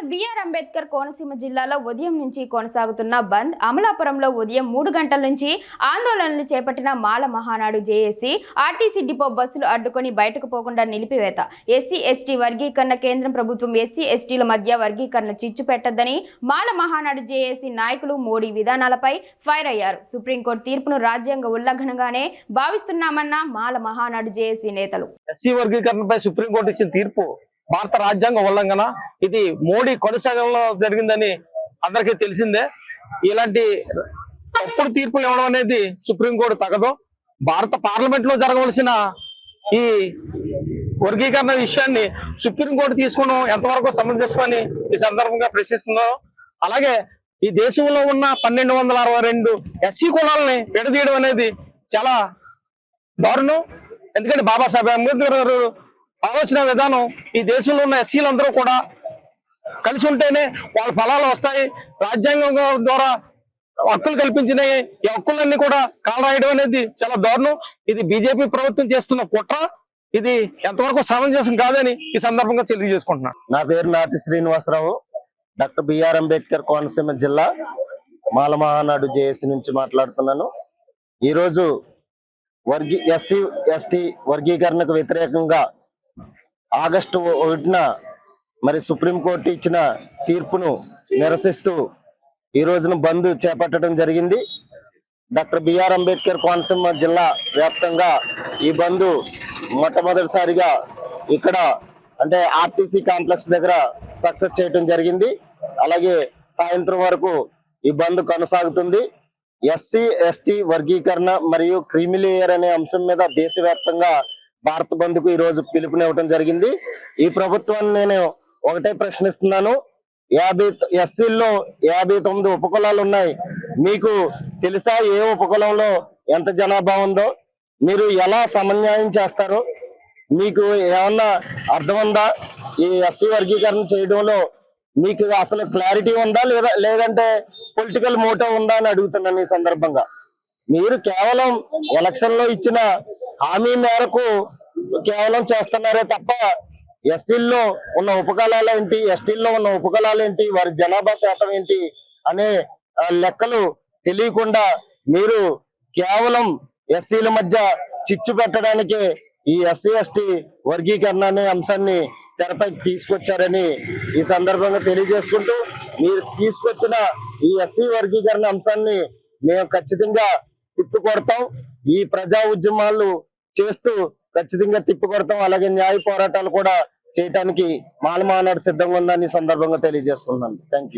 Doctor BR Ambedkar Konaseema జిల్లాలో ఉదయం నుంచి కొనసాగుతున్న బంద్ అమలాపురంలో ఉదయం 3 గంటల నుంచి ఆందోళనలు చేపట్టిన మాల మహానాడు జేఏసీ ఆర్టీసీ డిపో బస్సులు అడ్డుకొని బయటకు పోకుండా నిలిపివేత ఎస్సీ ఎస్టీ వర్గీకరణ కేంద్రం ప్రభుత్వం ఎస్సీ ఎస్టీల మధ్య వర్గీకరణ చిచ్చు పెట్టద్దని మాల మహానాడు జేఏసీ నాయకులు మోడీ విధానాలపై ఫైర్ అయ్యారు. సుప్రీంకోర్టు తీర్పును రాజ్యాంగ ఉల్లంఘనగానే భావిస్తున్నామన్న మాల మహానాడు జేఏసీ నేతలు. ఎస్సీ వర్గీకరణపై సుప్రీంకోర్టు ఇచ్చిన తీర్పు భారత రాజ్యాంగ ఉల్లంఘన, ఇది మోడీ కొనసాగంలో జరిగిందని అందరికీ తెలిసిందే. ఇలాంటి తప్పుడు తీర్పులు ఇవ్వడం అనేది సుప్రీంకోర్టు తగదు. భారత పార్లమెంట్ లో జరగవలసిన ఈ వర్గీకరణ విషయాన్ని సుప్రీంకోర్టు తీసుకోవడం ఎంతవరకు సమంజసమని ఈ సందర్భంగా ప్రశ్నిస్తుందో, అలాగే ఈ దేశంలో ఉన్న 1262 ఎస్సీ కులాలని విడదీయడం అనేది చాలా దారుణం. ఎందుకంటే బాబాసాహెబ్ అంబేద్కర్ గారు ఆలోచన విధానం ఈ దేశంలో ఉన్న ఎస్సీలందరూ కూడా కలిసి ఉంటేనే వాళ్ళ ఫలాలు వస్తాయి. రాజ్యాంగం ద్వారా హక్కులు కల్పించిన ఈ హక్కులన్నీ కూడా కాలరాయడం అనేది చాలా దారుణం. ఇది బీజేపీ ప్రభుత్వం చేస్తున్న కుట్ర. ఇది ఎంతవరకు సమంజసం కాదని ఈ సందర్భంగా తెలియజేసుకుంటున్నాను. నా పేరు నాతి శ్రీనివాసరావు, డాక్టర్ బిఆర్ అంబేద్కర్ కోనసీమ జిల్లా మాల మహానాడు జేఏసీ నుంచి మాట్లాడుతున్నాను. ఈరోజు ఎస్సీ ఎస్టీ వర్గీకరణకు వ్యతిరేకంగా ఆగస్టు 1న మరి సుప్రీంకోర్టు ఇచ్చిన తీర్పును నిరసిస్తూ ఈ రోజున బంద్ చేపట్టడం జరిగింది. డాక్టర్ బిఆర్ అంబేద్కర్ కోనసీమ జిల్లా వ్యాప్తంగా ఈ బంద్ మొట్టమొదటిసారిగా ఇక్కడ అంటే ఆర్టీసీ కాంప్లెక్స్ దగ్గర సక్సెస్ చేయడం జరిగింది. అలాగే సాయంత్రం వరకు ఈ బంద్ కొనసాగుతుంది. ఎస్సీ ఎస్టీ వర్గీకరణ మరియు క్రీమిలేయర్ అనే అంశం మీద దేశవ్యాప్తంగా భారత బంద్కు ఈ రోజు పిలుపునివ్వడం జరిగింది. ఈ ప్రభుత్వాన్ని నేను ఒకటే ప్రశ్నిస్తున్నాను. ఎస్సీల్లో 59 ఉపకులాలు ఉన్నాయి. మీకు తెలుసా ఏ ఉపకులంలో ఎంత జనాభా ఉందో? మీరు ఎలా సమన్వయం చేస్తారో మీకు ఏమన్నా అర్థం ఉందా? ఈ ఎస్సీ వర్గీకరణ చేయడంలో మీకు అసలు క్లారిటీ ఉందా లేదంటే పొలిటికల్ మోటివ్ ఉందా అని అడుగుతున్నాను. ఈ సందర్భంగా మీరు కేవలం ఎలక్షన్ లో ఇచ్చిన హామీ మేరకు కేవలం చేస్తున్నారే తప్ప ఎస్సీల్లో ఉన్న ఉపకులాలు ఏంటి, ఎస్టీల్లో ఉన్న ఉపకులాలు ఏంటి, వారి జనాభా శాతం ఏంటి అనే లెక్కలు తెలియకుండా మీరు కేవలం ఎస్సీల మధ్య చిచ్చు పెట్టడానికి ఈ ఎస్సీ ఎస్టీ వర్గీకరణ అనే అంశాన్ని తెరపైకి తీసుకొచ్చారని ఈ సందర్భంగా తెలియజేసుకుంటూ, మీరు తీసుకొచ్చిన ఈ ఎస్సీ వర్గీకరణ అంశాన్ని మేము ఖచ్చితంగా తిప్పికొడతాం. ఈ ప్రజా ఉద్యమాలు చేస్తూ ఖచ్చితంగా తిప్పికొడతాం. అలాగే న్యాయ పోరాటాలు కూడా చేయడానికి మాల మహానాడు సిద్ధంగా ఉందని సందర్భంగా తెలియజేసుకున్నాను. Thank you.